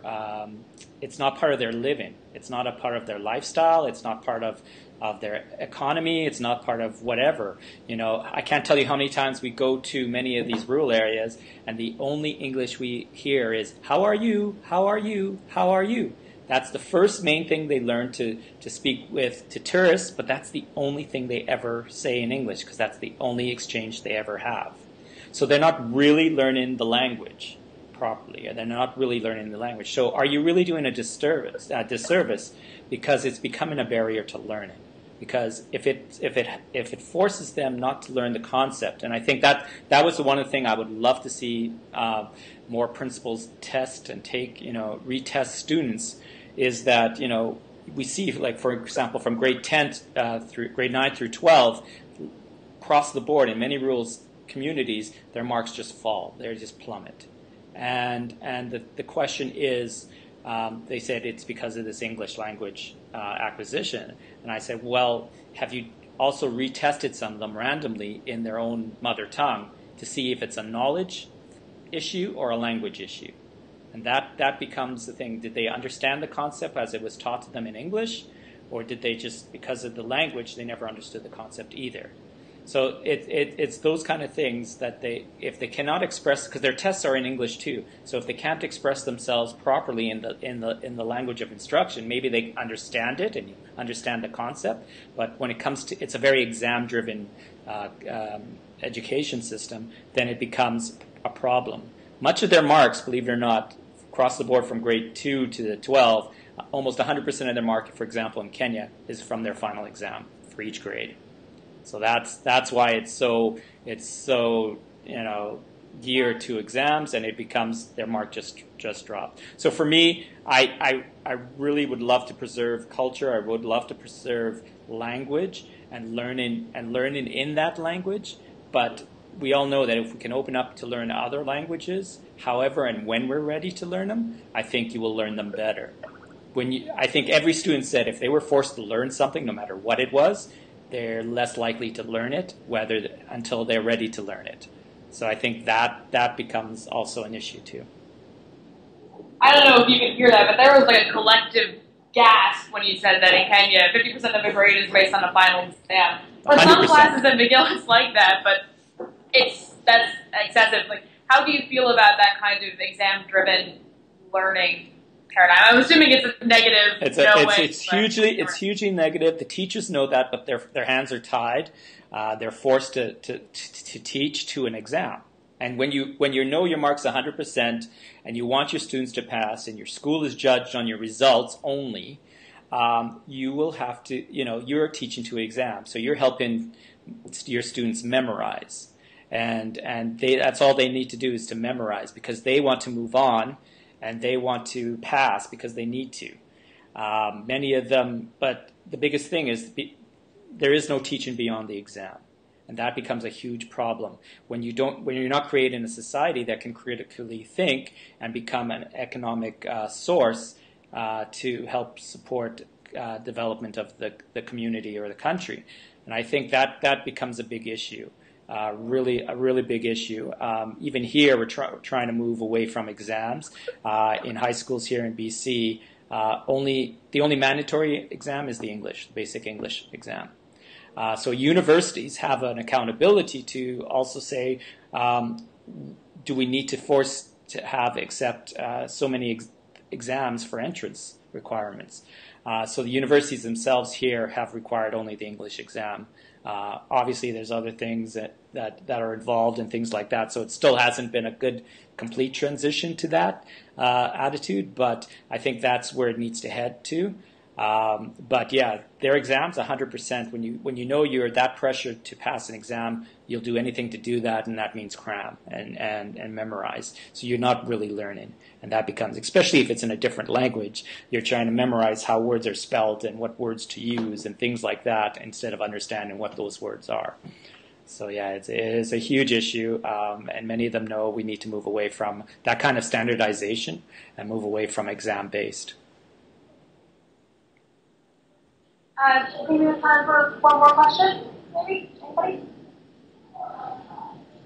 it's not part of their living, it's not a part of their lifestyle, it's not part of their economy, it's not part of whatever. I can't tell you how many times we go to many of these rural areas and the only English we hear is, how are you, how are you, how are you? That's the first main thing they learn to speak with to tourists, but that's the only thing they ever say in English because that's the only exchange they ever have. So they're not really learning the language properly, and they're not really learning the language. So are you really doing a disservice because it's becoming a barrier to learning? Because if it forces them not to learn the concept, and I think that was the one thing I would love to see more principals test and take, retest students, is that, we see, like, for example, from grade 10 through grade 9 through 12, across the board in many rural communities, their marks just fall. They just plummet. And the question is, they said it's because of this English language acquisition. And I said, well, have you also retested some of them randomly in their own mother tongue to see if it's a knowledge issue or a language issue? And that becomes the thing. Did they understand the concept as it was taught to them in English, or did they just, because of the language, they never understood the concept either? So it's those kind of things that if they cannot express, because their tests are in English too. So if they can't express themselves properly in the language of instruction, maybe they understand it and you understand the concept. But when it comes to, it's a very exam-driven education system, then it becomes a problem. Much of their marks, believe it or not, across the board from grade 2 to 12, almost 100% of their market, for example, in Kenya, is from their final exam for each grade. So that's why it's so geared to exams, and it becomes their mark just dropped. So for me, I really would love to preserve culture. I would love to preserve language and learning in that language. But we all know that if we can open up to learn other languages, however and when we're ready to learn them, I think you will learn them better. I think every student said if they were forced to learn something, no matter what it was, they're less likely to learn it until they're ready to learn it. So I think that becomes also an issue too. I don't know if you can hear that, but there was like a collective gasp when you said that in Kenya, 50% of a grade is based on a final exam. For some 100%. classes at McGill, it's like that, but that's excessive. Like, how do you feel about that kind of exam-driven learning paradigm? I'm assuming it's a negative. It's hugely negative. The teachers know that, but their hands are tied. They're forced to teach to an exam. And when you know your marks 100% and you want your students to pass and your school is judged on your results only, you will have to, you're teaching to an exam. So you're helping your students memorize. And that's all they need to do is to memorize, because they want to move on and they want to pass because they need to. Many of them, but the biggest thing is there is no teaching beyond the exam. And that becomes a huge problem when you're not creating a society that can critically think and become an economic source to help support development of the community or the country. And I think that becomes a big issue, a really big issue. Even here, we're trying to move away from exams. In high schools here in BC, the only mandatory exam is the basic English exam. So universities have an accountability to also say, do we need to force to accept so many exams for entrance requirements? So the universities themselves here have required only the English exam. Obviously, there's other things that are involved and things like that. So it still hasn't been a good, complete transition to that attitude. But I think that's where it needs to head to. But yeah, their exams 100%. When you know you're that pressured to pass an exam, you'll do anything to do that, and that means cram and memorize. So you're not really learning, and that becomes, especially if it's in a different language, you're trying to memorize how words are spelled and what words to use and things like that, instead of understanding what those words are. So yeah, it is a huge issue, and many of them know we need to move away from that kind of standardization and move away from exam-based. I think we have time for one more question, maybe? Anybody?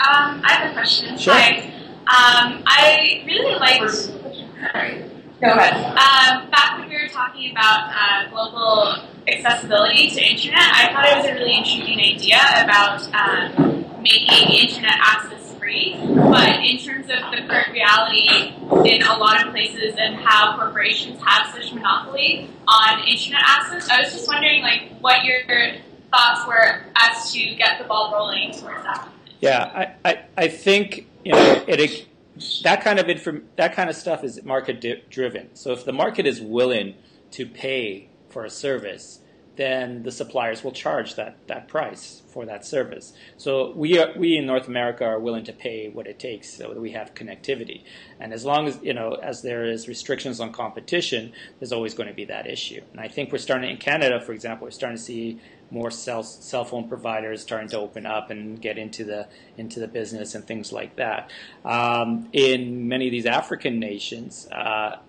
I have a question. Sure. Hi. I really liked... Sorry. Go ahead. Back when we were talking about global accessibility to internet, I thought it was a really intriguing idea about making internet access free. But in terms of the current reality in a lot of places and how corporations have such monopoly on internet access, I was just wondering, what your thoughts were as to get the ball rolling towards that. Yeah, I think that kind of stuff is market driven. So if the market is willing to pay for a service, then the suppliers will charge that price for that service. So we in North America are willing to pay what it takes so that we have connectivity. And as long as there is restrictions on competition, there's always going to be that issue. And I think we're starting in Canada, for example, we're starting to see more cell phone providers starting to open up and get into the business and things like that. In many of these African nations,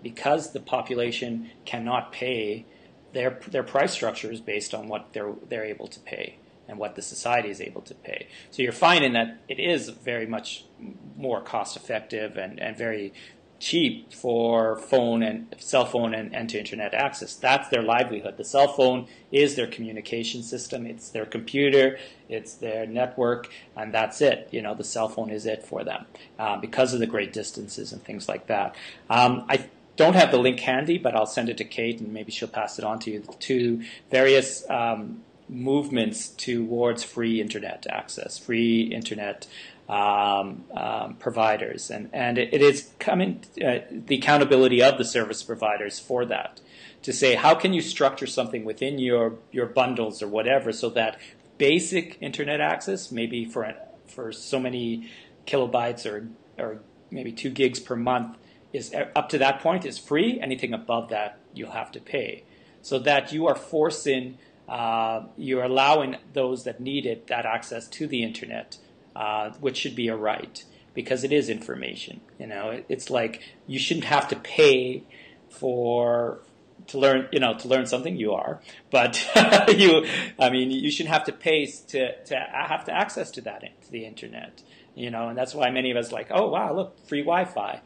because the population cannot pay, their price structure is based on what they're able to pay and what the society is able to pay. So you're finding that it is very much more cost effective and very cheap for cell phone and to internet access. That's their livelihood. The cell phone is their communication system. It's their computer. It's their network, and that's it. The cell phone is it for them because of the great distances and things like that. I don't have the link handy, but I'll send it to Kate, and maybe she'll pass it on to you, to various movements towards free internet access, free internet providers, and it is coming the accountability of the service providers for that, to say how can you structure something within your bundles or whatever so that basic internet access, maybe for so many kilobytes or maybe 2 gigs per month, is up to that point is free. Anything above that you'll have to pay, so that you are forcing, you're allowing those that need it that access to the internet, which should be a right, because it is information. It's like you shouldn't have to pay to learn something. You are, but you shouldn't have to pay to have to access to the internet. And that's why many of us like, oh wow, look, free Wi-Fi.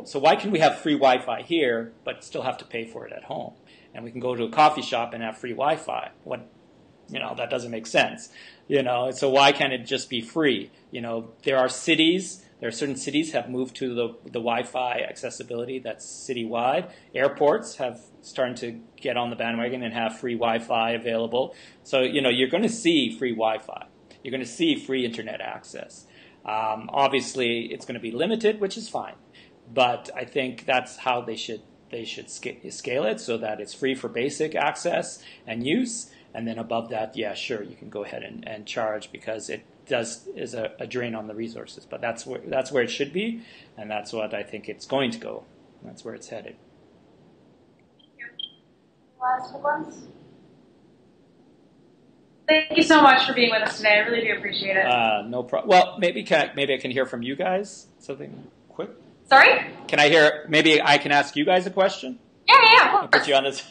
So why can we have free Wi-Fi here but still have to pay for it at home? And we can go to a coffee shop and have free Wi-Fi. That doesn't make sense. So why can't it just be free? There are certain cities have moved to the Wi-Fi accessibility that's citywide. Airports have started to get on the bandwagon and have free Wi-Fi available. So, you're going to see free Wi-Fi. You're going to see free internet access. Obviously, it's going to be limited, which is fine. But I think that's how they should scale it, so that it's free for basic access and use. And then above that, yeah, sure, you can go ahead and charge, because it is a drain on the resources. But that's where it should be, and that's what I think it's going to go. That's where it's headed. Last ones. Thank you so much for being with us today. I really do appreciate it. No problem. Well, maybe I can hear from you guys something quick. Sorry? Can I hear? Maybe I can ask you guys a question. Yeah. I'll put you on this.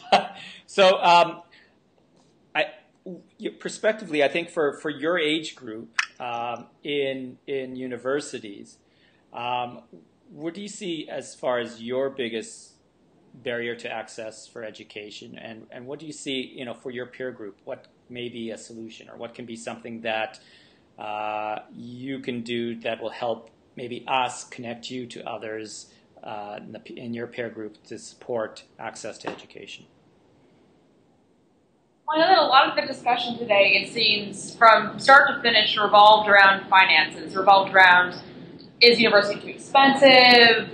So, prospectively, I think for your age group in universities, what do you see as far as your biggest barrier to access for education, and what do you see, for your peer group? What may be a solution, or what can be something that you can do that will help maybe us connect you to others in your peer group to support access to education? Well, I know that a lot of the discussion today, it seems, from start to finish, revolved around finances, revolved around, is university too expensive?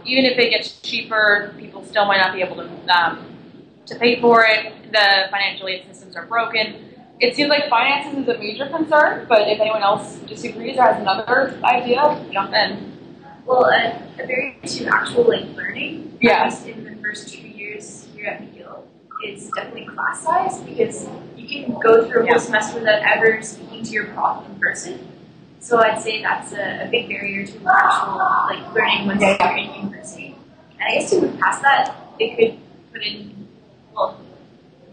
Even if it gets cheaper, people still might not be able to pay for it. The financial aid systems are broken. It seems like finances is a major concern, but if anyone else disagrees or has another idea, jump in. Well, a barrier to actual learning, Yeah. at least in the first 2 years here at McGill, is definitely class size, because you can go through a whole semester without ever speaking to your prof in person. So I'd say that's a big barrier to actual learning once you're in university. And I guess to move past that, they could put in, well,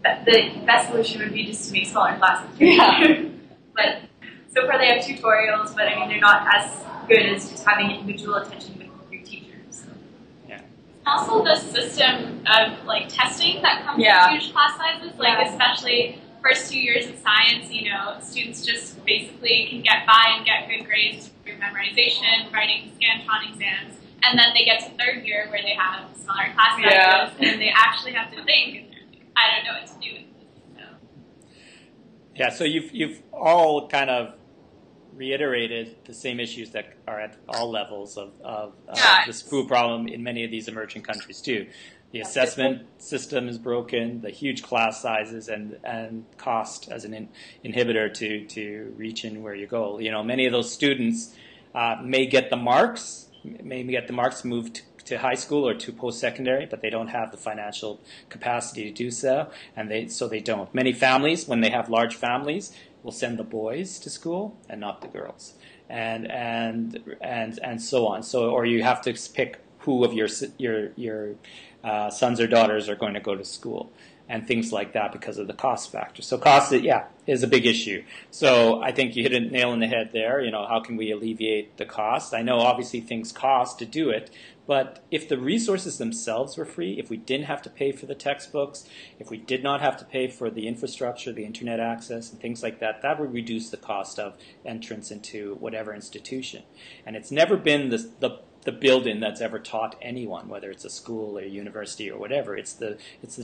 the best solution would be just to make smaller classes. Yeah. But so far they have tutorials, but they're not as good as just having individual attention with your teachers. So. Yeah. Also, the system of testing that comes Yeah. with huge class sizes, especially first 2 years of science, students just basically can get by and get good grades through memorization, writing Scantron exams, and then they get to third year where they have smaller class sizes, Yeah. and they actually have to think, and they're like, I don't know what to do with this. So. Yeah, so you've all kind of reiterated the same issues that are at all levels of this food problem in many of these emerging countries too. The assessment system is broken, the huge class sizes, and cost as an inhibitor to reaching where you go. Many of those students may get the marks to move to high school or to post-secondary, but they don't have the financial capacity to do so, and they don't. Many families, when they have large families, will send the boys to school and not the girls, and so on. So, or you have to pick who of your sons or daughters are going to go to school, and things like that because of the cost factor. So cost, is a big issue. So I think you hit a nail on the head there. How can we alleviate the cost? I know obviously things cost to do it, but if the resources themselves were free, if we didn't have to pay for the textbooks, if we did not have to pay for the infrastructure, the internet access, and things like that, that would reduce the cost of entrance into whatever institution. And it's never been the the building that's ever taught anyone, whether it's a school or a university or whatever. It's the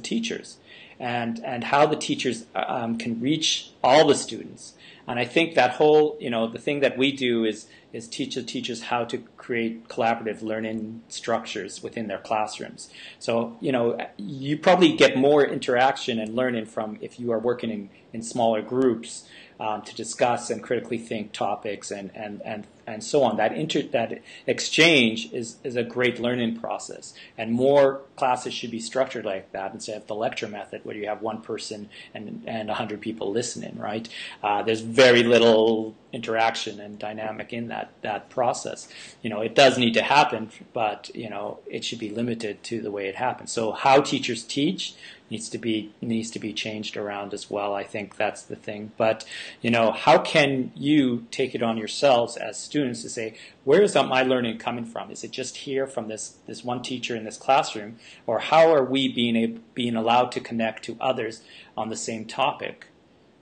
teachers, and how the teachers can reach all the students. And I think that whole, the thing that we do is teach the teachers how to create collaborative learning structures within their classrooms. So, you probably get more interaction and learning from if you are working in smaller groups to discuss and critically think topics and so on. That exchange is a great learning process, and more classes should be structured like that instead of the lecture method where you have one person and 100 people listening. Right? There's very little interaction and dynamic in that process. It does need to happen, but it should be limited to the way it happens. So how teachers teach needs to be changed around as well. I think that's the thing. But how can you take it on yourselves as students to say, where is my learning coming from? Is it just here from this one teacher in this classroom, or how are we being allowed to connect to others on the same topic?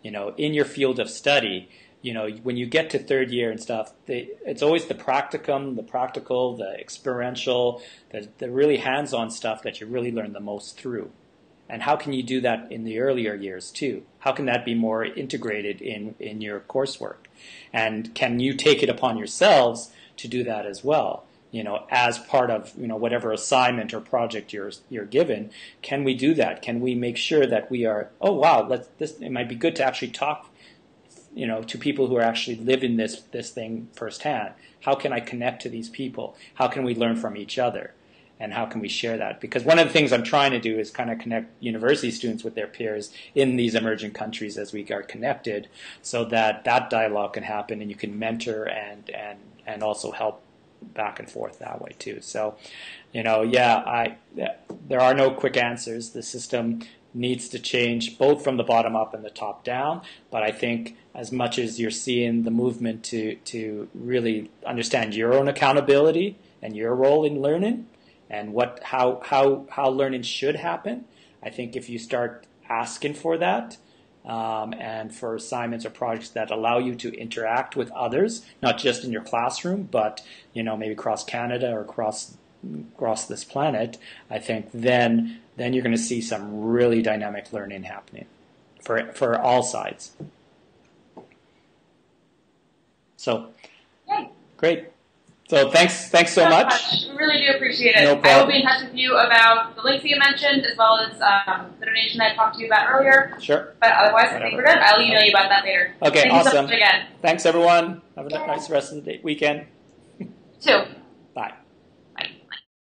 In your field of study, when you get to third year and stuff, it's always the practicum, the practical, the experiential, the really hands-on stuff that you really learn the most through. And how can you do that in the earlier years too? How can that be more integrated in your coursework? And can you take it upon yourselves to do that as well? As part of whatever assignment or project you're given, can we do that? Can we make sure that we are? Oh wow, it might be good to actually talk, to people who are actually living this thing firsthand. How can I connect to these people? How can we learn from each other? And how can we share that? Because one of the things I'm trying to do is kind of connect university students with their peers in these emerging countries as we are connected, so that dialogue can happen and you can mentor and also help back and forth that way too. So, there are no quick answers. The system needs to change both from the bottom up and the top down. But I think as much as you're seeing the movement to really understand your own accountability and your role in learning, and how learning should happen, I think if you start asking for that, and for assignments or projects that allow you to interact with others, not just in your classroom, but maybe across Canada or across this planet, I think then you're going to see some really dynamic learning happening for all sides. So, Yay. Great. So thanks so much. We really do appreciate it. No problem. I will be in touch with you about the links that you mentioned, as well as the donation I talked to you about earlier. Sure. But otherwise, I think we're good. I'll email you about that later. Okay, Thank awesome. you so much again. Thanks, everyone. Have a nice rest of the weekend. Too.